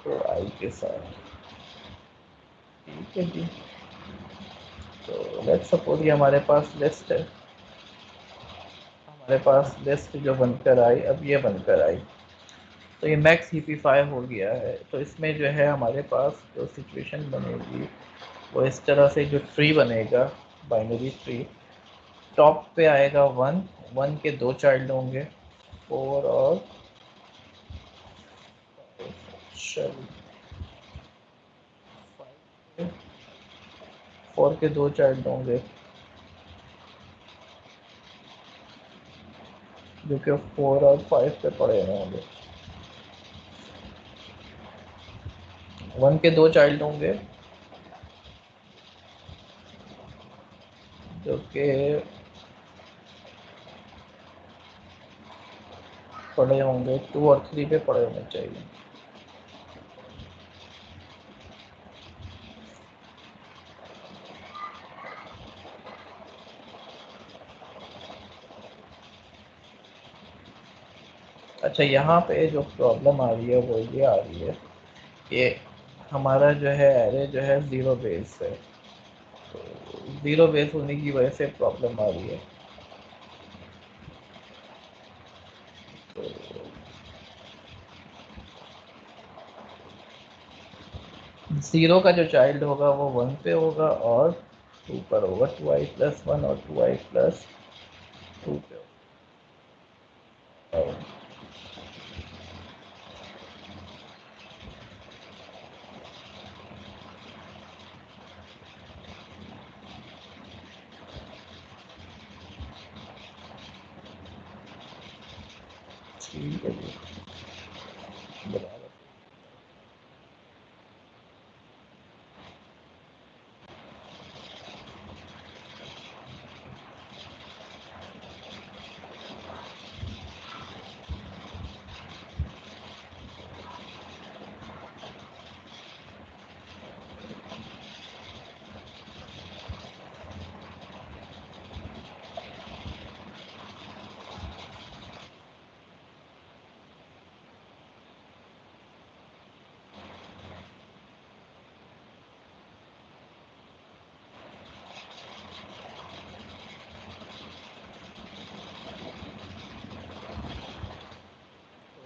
तो आई के साथ, ठीक है जी। तो लेट्स सपोज ये हमारे पास लिस्ट है, हमारे पास लिस्ट जो बनकर आई, अब ये बनकर आई, तो ये मैक्स सिंप्लीफाई हो गया है। तो इसमें जो है हमारे पास जो सिचुएशन बनेगी वो इस तरह से, जो ट्री बनेगा बाइनरी ट्री, टॉप पे आएगा 1, 1 के 2 चाइल्ड होंगे, 4 और 4 के 2 चाइल्ड होंगे, जो कि 4 और 5 पे पड़े हुए होंगे। 1 के 2 चाइल्ड होंगे जो कि पड़े होंगे 2 और 3 पे पड़े होने चाहिए। अच्छा, यहाँ पे जो प्रॉब्लम आ रही है वो ये आ रही है कि हमारा जो है एरे जो है 0 बेस है, तो 0 बेस होने की वजह से प्रॉब्लम आ रही है। तो 0 का जो चाइल्ड होगा वो 1 पे होगा और 2 पर होगा, 2i+1 और 2i+2 पे होगा। ठीक है जी, बराबर।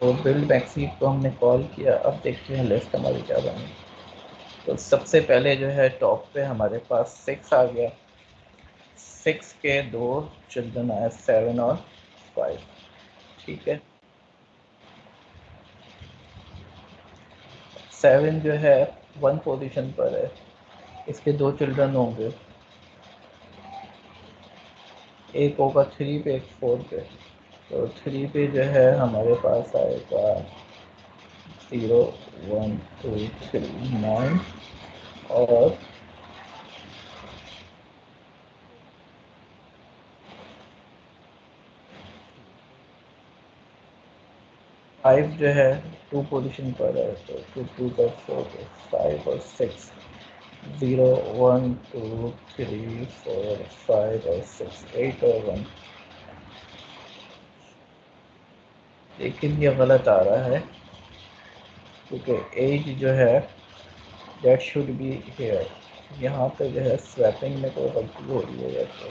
तो बिल्ड मैक्सी को हमने कॉल किया। अब देखते हैं लिस्ट हमारी क्या बनी। तो सबसे पहले जो है टॉप पे हमारे पास 6 आ गया, 6 के 2 चिल्ड्रन आए, 7 और 5। ठीक है, 7 जो है 1 पोजीशन पर है, इसके 2 चिल्ड्रन होंगे, एक होगा 3 पे, एक 4 पे। तो 3 पे जो है हमारे पास आएगा 0 1 2 3 9, और 5 जो है 2 पोजीशन पर है, तो 2 2 का 4 पे 5 और 6, 0 1 2 3 4 5 और 6, 8 और 1। लेकिन ये गलत आ रहा है क्योंकि एज जो है दैट शुड बी हेयर, यहाँ पे जो है स्वैपिंग में कोई गलती हो रही है। वैसे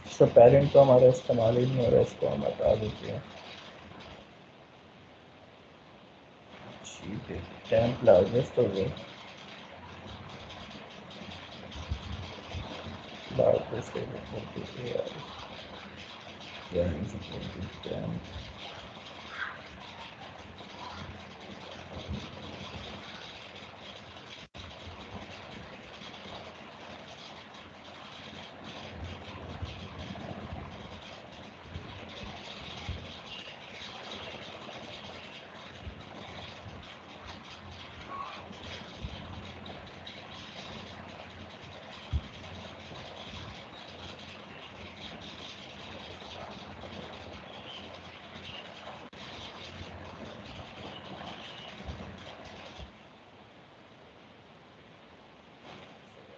इसका पेरेंट तो हमारा इस्तेमाल ही नहीं हो रहा है, इसको हम हटा देते हैं। ठीक है, टेम्प लार्जेस्ट हो गया, लार्जेस्ट हो गया, टेम्प।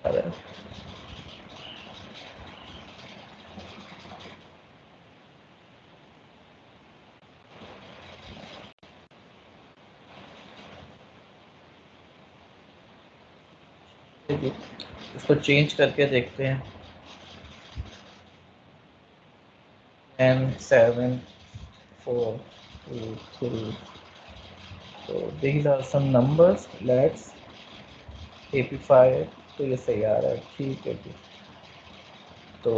अरे इसको चेंज करके देखते हैं। 10 7 4 2 3। तो these are some numbers, let's amplify। तो ये सही आ रहा है, ठीक है जी। तो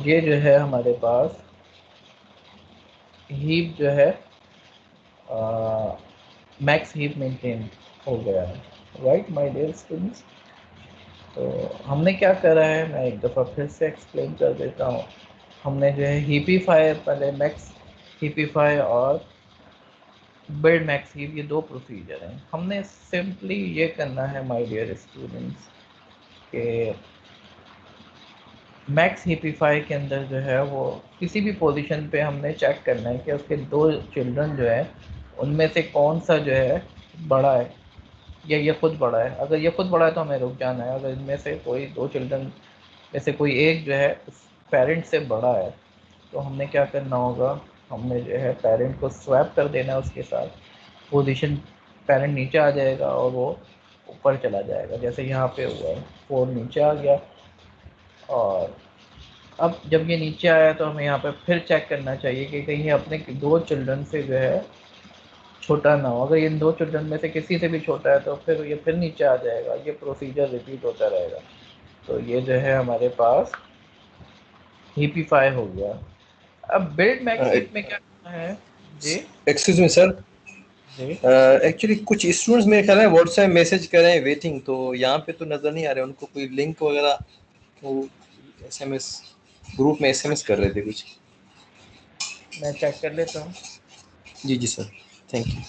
ये जो है हमारे पास हीप जो है मैक्स हीप मेंटेन हो गया है, राइट माय डियर स्टूडेंट्स। तो हमने क्या करा है, मैं एक दफ़ा फिर से एक्सप्लेन कर देता हूँ। हमने जो है हीपीफाई, पहले मैक्स हीपीफाई और बिल्ड मैक्स हीप, ये 2 प्रोसीजर हैं। हमने सिंपली ये करना है माय डियर स्टूडेंट्स कि मैक्स हीपीफाई के अंदर जो है वो किसी भी पोजीशन पे हमने चेक करना है कि उसके 2 चिल्ड्रन जो है उनमें से कौन सा जो है बड़ा है, या ये खुद बड़ा है। अगर ये खुद बड़ा है तो हमें रुक जाना है। अगर इनमें से कोई 2 चिल्ड्रन में से कोई एक जो है पेरेंट से बड़ा है, तो हमने क्या करना होगा, हमने जो है पेरेंट को स्वैप कर देना है उसके साथ। पोजीशन पेरेंट नीचे आ जाएगा और वो ऊपर चला जाएगा, जैसे यहाँ पे हुआ है, 4 नीचे आ गया। और अब जब ये नीचे आया तो हमें यहाँ पे फिर चेक करना चाहिए कि कहीं ये अपने 2 चिल्ड्रन से जो है छोटा ना हो। अगर इन 2 चिल्ड्रन में से किसी से भी छोटा है तो फिर ये फिर नीचे आ जाएगा, ये प्रोसीजर रिपीट होता रहेगा। तो ये जो है हमारे पास हीपीफाई हो गया। अब बिल्ड मैक्स हीप में क्या करना है जी? एक्सक्यूज मी सर, जी एक्चुअली कुछ स्टूडेंट्स मेरे ख्याल है व्हाट्सएप मैसेज कर रहे हैं वेटिंग, तो यहाँ पे तो नज़र नहीं आ रहे उनको कोई लिंक वगैरह, वो एसएमएस ग्रुप में एसएमएस कर रहे थे कुछ। मैं चेक कर लेता हूँ। जी जी सर, थैंक यू।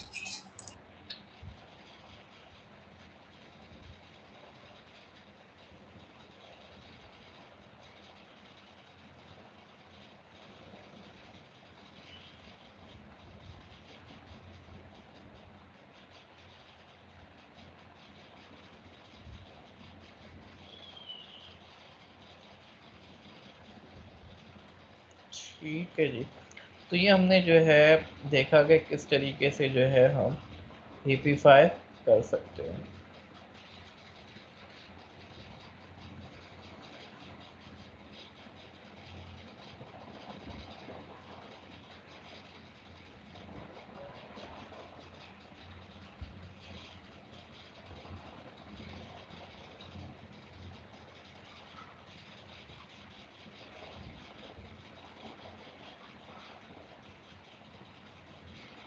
ठीक है जी। तो ये हमने जो है देखा कि किस तरीके से जो है हम हीपीफाई कर सकते हैं।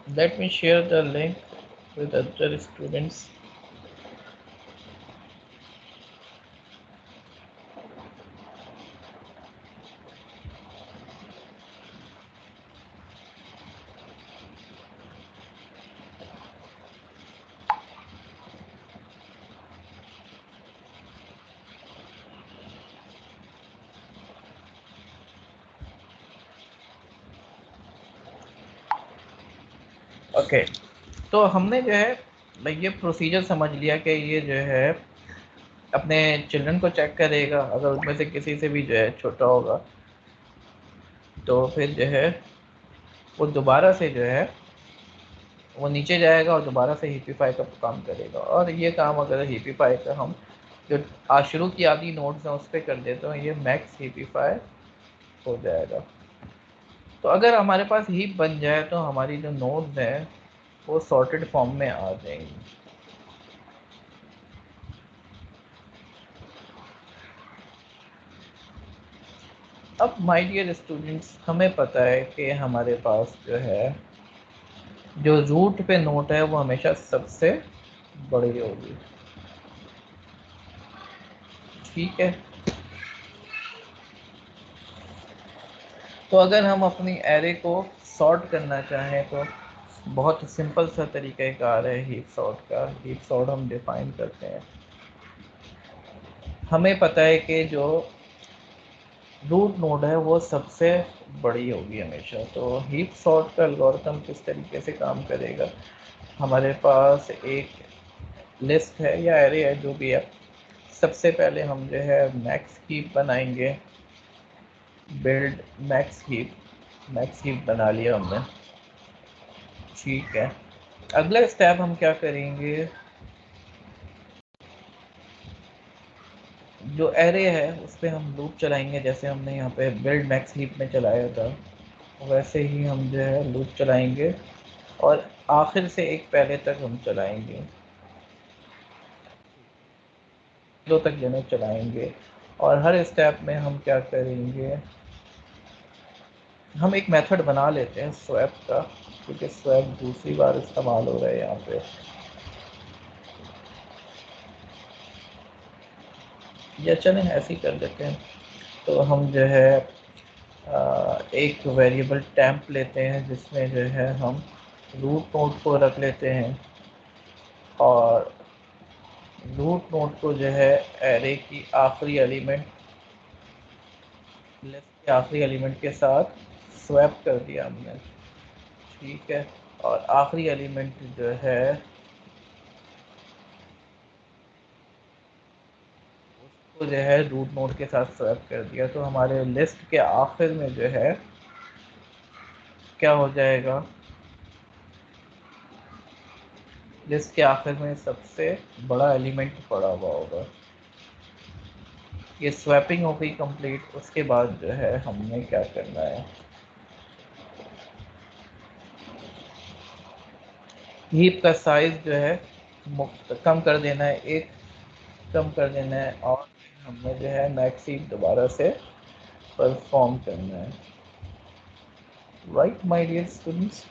Let me share the link with other students. Okay तो हमने जो है ये प्रोसीजर समझ लिया कि ये जो है अपने चिल्ड्रन को चेक करेगा, अगर उनमें से किसी से भी जो है छोटा होगा तो फिर जो है वो दोबारा से जो है वो नीचे जाएगा और दोबारा से हीपीफाई का काम करेगा। और ये काम अगर हीपीफाई का हम जो आज शुरू की आदि नोड्स हैं उस पर कर देते हैं, ये मैक्स हीपीफाई हो जाएगा। तो अगर हमारे पास हीप बन जाए तो हमारी जो नोड्स हैं वो सॉर्टेड फॉर्म में आ जाएंगी। अब माय डियर स्टूडेंट्स, हमें पता है कि हमारे पास जो है जो रूट पे नोट है वो हमेशा सबसे बड़ी होगी, ठीक है। तो अगर हम अपनी एरे को सॉर्ट करना चाहें तो बहुत सिंपल सा तरीक़ाकार है हीप सॉर्ट का। हीप सॉर्ट हम डिफाइन करते हैं, हमें पता है कि जो रूट नोड है वो सबसे बड़ी होगी हमेशा। तो हीप सॉर्ट का एल्गोरिथम किस तरीके से काम करेगा, हमारे पास एक लिस्ट है या एरे है जो भी है, सबसे पहले हम जो है मैक्स हीप बनाएंगे, बिल्ड मैक्स हीप बना लिया हमने, ठीक है। अगला स्टेप हम क्या करेंगे, जो एरे है उस पर हम लूप चलाएंगे, जैसे हमने यहाँ पे बिल्ड मैक्स हीप में चलाया था वैसे ही हम जो है लूप चलाएंगे और आखिर से एक पहले तक हम चलाएंगे, दो तक जो चलाएंगे। और हर स्टेप में हम क्या करेंगे, हम एक मेथड बना लेते हैं स्वैप का, क्योंकि स्वैप दूसरी बार इस्तेमाल हो रहा है यहाँ पे, या चलें ऐसे ही कर लेते हैं। तो हम जो है एक वेरिएबल टेम्प लेते हैं जिसमें जो है हम रूट नोड को रख लेते हैं और रूट नोड को जो है एरे की आखिरी एलिमेंट, लिस्ट के आखिरी एलिमेंट के साथ स्वैप कर दिया हमने, ठीक है। और आखिरी एलिमेंट जो है उसको जो है रूट नोड के साथ स्वैप कर दिया। तो हमारे लिस्ट के आखिर में जो है क्या हो जाएगा, लिस्ट के आखिर में सबसे बड़ा एलिमेंट पड़ा हुआ होगा। ये स्वैपिंग हो गई कंप्लीट। उसके बाद जो है हमने क्या करना है, हीप का साइज जो है कम कर देना है, एक कम कर देना है और हमने जो है मैक्स हीप दोबारा से परफॉर्म करना है, right my dear students.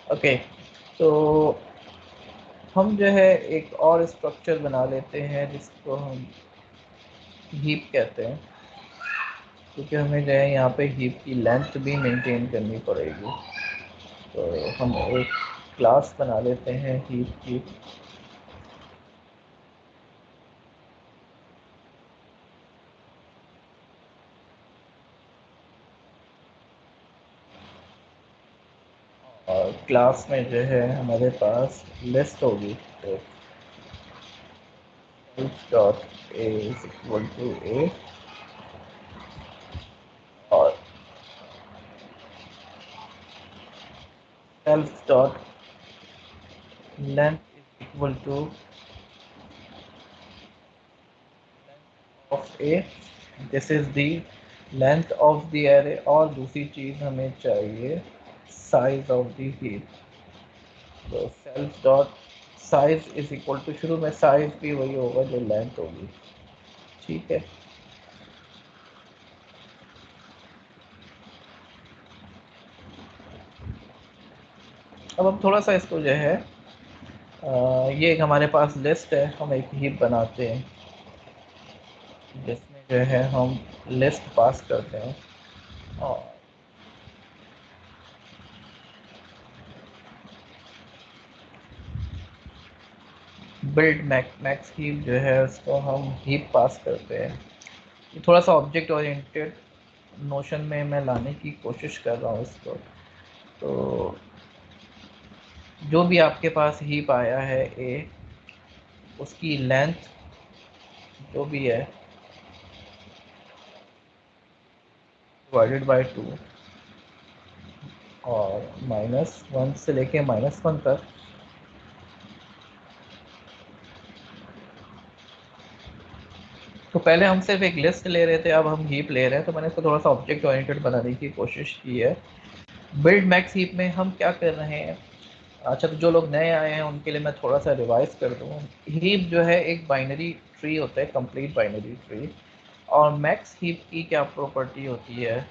Okay तो हम जो है एक और स्ट्रक्चर बना लेते हैं जिसको हम हीप कहते हैं, क्योंकि हमें जो है यहाँ पे हीप की लेंथ भी मेंटेन करनी पड़ेगी। तो हम एक क्लास बना लेते हैं हीप की, और क्लास में जो है हमारे पास लिस्ट होगी। तो dot A is equal to A और self dot length is equal to of A, this is the length of the array. और दूसरी चीज़ हमें चाहिए साइज ऑफ द हीप। तो self dot size is equal to, शुरू में size भी वही होगा जो लेंथ होगी, ठीक है। अब हम थोड़ा सा इसको जो है ये एक हमारे पास लिस्ट है, हम एक हीप बनाते हैं जिसमें जो है हम लिस्ट पास करते हैं और बिल्ड मैक्स हीप जो है उसको हम हीप पास करते हैं। ये थोड़ा सा ऑब्जेक्ट ओरिएंटेड नोशन में मैं लाने की कोशिश कर रहा हूँ इसको। तो जो भी आपके पास हीप आया है ए, उसकी लेंथ जो भी है डिवाइडेड बाय 2 और -1 से लेके -1 तक तो पहले हम सिर्फ एक लिस्ट ले रहे थे, अब हम हीप ले रहे हैं। तो मैंने इसको थोड़ा सा ऑब्जेक्ट ओरिएंटेड बनाने की कोशिश की है। बिल्ड मैक्स हीप में हम क्या कर रहे हैं, अच्छा तो जो लोग नए आए हैं उनके लिए मैं थोड़ा सा रिवाइज कर दूँ। हीप जो है एक बाइनरी ट्री होता है, कंप्लीट बाइनरी ट्री। और मैक्स हीप की क्या प्रॉपर्टी होती है,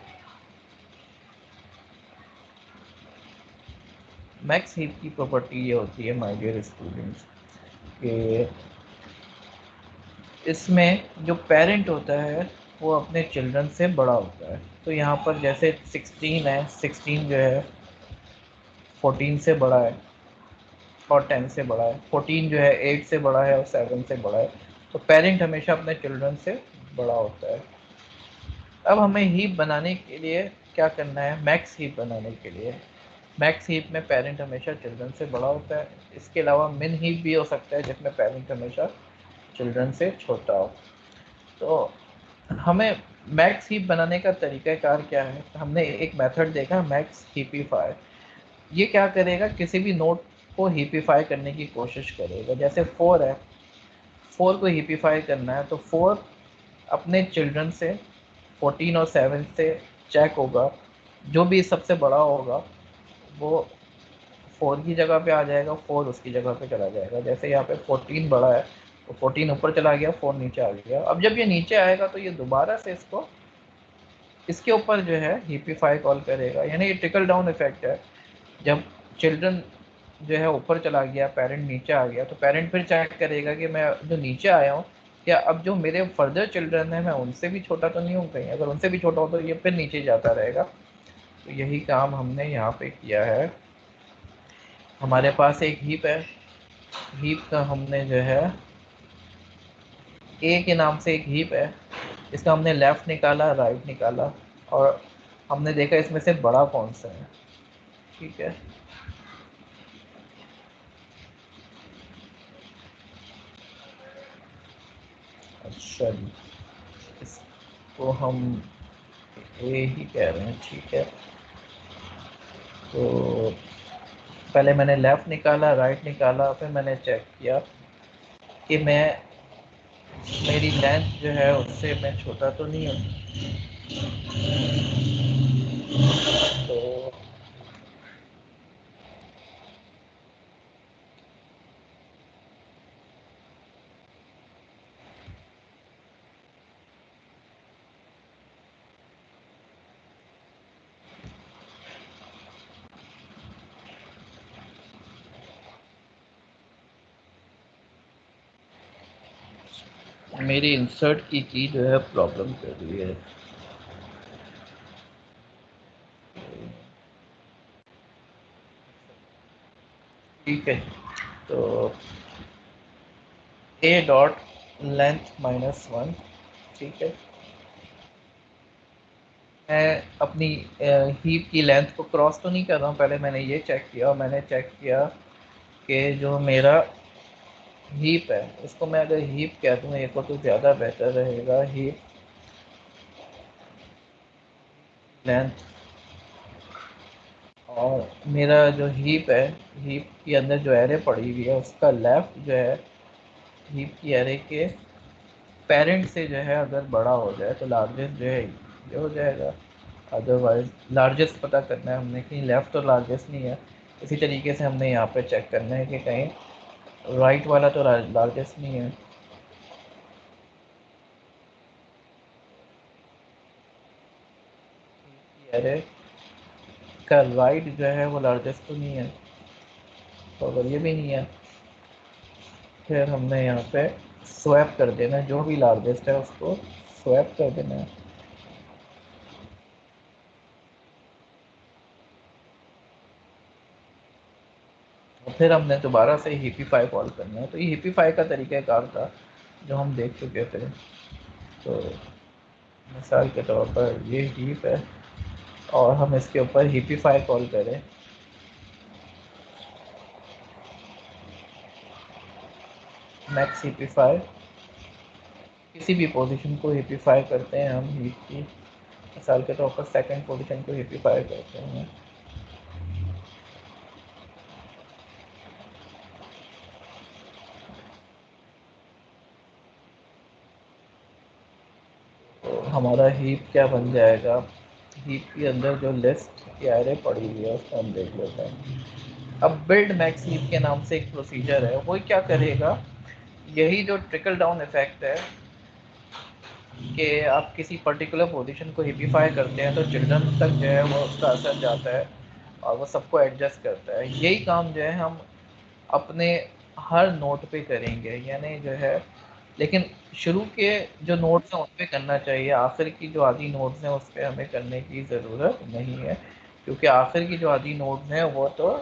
मैक्स हीप की प्रॉपर्टी ये होती है माय डियर स्टूडेंट्स कि इसमें जो पेरेंट होता है वो अपने चिल्ड्रन से बड़ा होता है। तो यहाँ पर जैसे 16 है, 16 जो है 14 से बड़ा है और 10 से बड़ा है, 14 जो है 8 से बड़ा है और 7 से बड़ा है। तो पेरेंट हमेशा अपने चिल्ड्रन से बड़ा होता है। अब हमें हीप बनाने के लिए क्या करना है, मैक्स हीप बनाने के लिए मैक्स हीप में पेरेंट हमेशा चिल्ड्रन से बड़ा होता है। इसके अलावा मिन हीप भी हो सकता है जिसमें पेरेंट हमेशा चिल्ड्रन से छोटा हो। तो हमें मैक्स हीप बनाने का तरीक़ाकार क्या है, हमने एक मेथड देखा मैक्स हीपीफाई। ये क्या करेगा, किसी भी नोट को हीपीफाई करने की कोशिश करेगा। जैसे 4 है, 4 को हीपीफाई करना है तो 4 अपने चिल्ड्रन से 14 और 7 से चेक होगा, जो भी सबसे बड़ा होगा वो 4 की जगह पे आ जाएगा, 4 उसकी जगह पे चला जाएगा। जैसे यहाँ पे 14 बड़ा है तो 14 ऊपर चला गया, 4 नीचे आ गया। अब जब ये नीचे आएगा तो ये दोबारा से इसको इसके ऊपर जो है हीपीफाई कॉल करेगा, यानी ये ट्रिकल डाउन इफेक्ट है। जब चिल्ड्रन जो है ऊपर चला गया, पेरेंट नीचे आ गया, तो पेरेंट फिर चेक करेगा कि मैं जो नीचे आया हूँ क्या अब जो मेरे फर्दर चिल्ड्रन है मैं उनसे भी छोटा तो नहीं हूँ कहीं। अगर उनसे भी छोटा हो तो ये फिर नीचे जाता रहेगा। तो यही काम हमने यहाँ पे किया है। हमारे पास एक हीप है, हीप का हमने जो है ए के नाम से एक हीप है, इसका हमने लेफ़्ट निकाला, राइट निकाला और हमने देखा इसमें से बड़ा कौन सा है, ठीक है। अच्छा जी, इसको हम ए ही कह रहे हैं, ठीक है। तो पहले मैंने लेफ़्ट निकाला, राइट निकाला, फिर मैंने चेक किया कि मैं मेरी लेंथ जो है उससे मैं छोटा तो नहीं हूँ। तो मेरी इंसर्ट की जो है प्रॉब्लम कर रही है। ठीक है, तो ए डॉट लेंथ -1, ठीक है। मैं अपनी हीप की लेंथ को क्रॉस तो नहीं कर रहा हूँ, पहले मैंने ये चेक किया और मैंने चेक किया कि जो मेरा हीप है इसको मैं अगर हीप कह दूँ एक को तो ज़्यादा बेहतर रहेगा। हीप लेंथ और मेरा जो हीप है, हीप के अंदर जो एरे पड़ी हुई है उसका लेफ़्ट जो है हीप की एरे के पेरेंट से जो है अगर बड़ा हो जाए तो लार्जेस्ट जो है ये हो जाएगा। अदरवाइज लार्जेस्ट पता करना है हमने, कहीं लेफ़्ट और लार्जेस्ट नहीं है। इसी तरीके से हमने यहाँ पे चेक करना है कि कहीं राइट वाला तो लार्जेस्ट नहीं है। अरे का राइट जो है वो लार्जेस्ट तो नहीं है, तो अगर ये भी नहीं है फिर हमने यहाँ पे स्वैप कर देना है, जो भी लार्जेस्ट है उसको स्वैप कर देना है। और फिर हमने दोबारा से हिपीफाई कॉल करना है। तो ये हिपीफाई का तरीक़ाकार था जो हम देख चुके थे। तो मिसाल के तौर पर ये हीप है और हम इसके ऊपर हिपीफाई कॉल करें, मैक्स हिपीफाई, किसी भी पोजीशन को हिपीफाई करते हैं हम हीप की। मिसाल के तौर पर सेकंड पोजीशन को हिपीफाई करते हैं। तो हमारा हीप क्या बन जाएगा, हीप के अंदर जो लिस्ट की एरे पड़ी हुई है उसको हम देख लेते हैं। अब बिल्ड मैक्स हीप के नाम से एक प्रोसीजर है, वो क्या करेगा, यही जो ट्रिकल डाउन इफेक्ट है कि आप किसी पर्टिकुलर पोजीशन को हिपीफाई करते हैं तो चिल्ड्रन तक जो है वो उसका असर जाता है और वो सबको एडजस्ट करता है। यही काम जो है हम अपने हर नोट पे करेंगे, यानी जो है, लेकिन शुरू के जो नोट्स हैं उन पे करना चाहिए, आखिर की जो आधी नोट्स हैं उस पर हमें करने की ज़रूरत नहीं है, क्योंकि आखिर की जो आधी नोट्स हैं वो तो